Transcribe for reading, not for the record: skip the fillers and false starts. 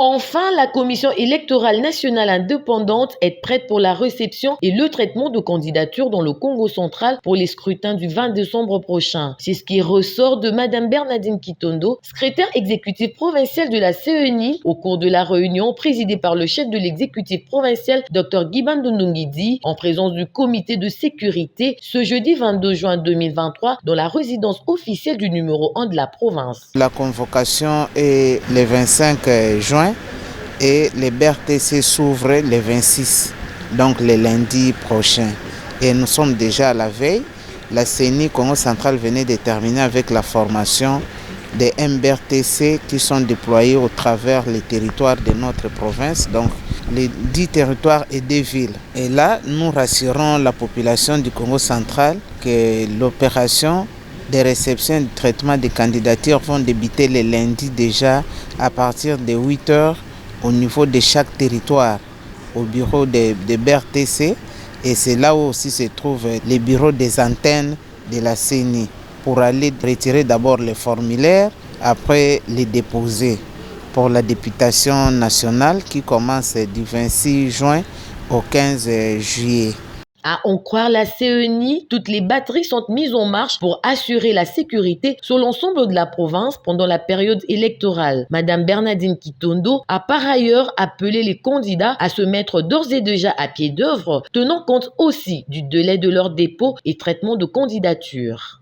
Enfin, la Commission électorale nationale indépendante est prête pour la réception et le traitement de candidatures dans le Congo central pour les scrutins du 20 décembre prochain. C'est ce qui ressort de Madame Bernardine Kitondo, secrétaire exécutive provinciale de la CENI, au cours de la réunion présidée par le chef de l'exécutif provincial, Dr Guibandou Ndungidi, en présence du comité de sécurité, ce jeudi 22 juin 2023, dans la résidence officielle du numéro 1 de la province. La convocation est le 25 juin. Et les BRTC s'ouvrent le 26, donc le lundi prochain. Et nous sommes déjà à la veille. La CENI Congo central venait de terminer avec la formation des MBRTC qui sont déployés au travers les territoires de notre province, donc les 10 territoires et 2 villes. Et là, nous rassurons la population du Congo central que l'opération de réception et de traitement des candidatures vont débuter le lundi déjà à partir de 8 heures au niveau de chaque territoire, au bureau de BRTC, et c'est là où aussi se trouvent les bureaux des antennes de la CENI pour aller retirer d'abord les formulaires, après les déposer pour la députation nationale qui commence du 26 juin au 15 juillet. À en croire la CENI, toutes les batteries sont mises en marche pour assurer la sécurité sur l'ensemble de la province pendant la période électorale. Madame Bernardine Kitondo a par ailleurs appelé les candidats à se mettre d'ores et déjà à pied d'œuvre, tenant compte aussi du délai de leur dépôt et traitement de candidature.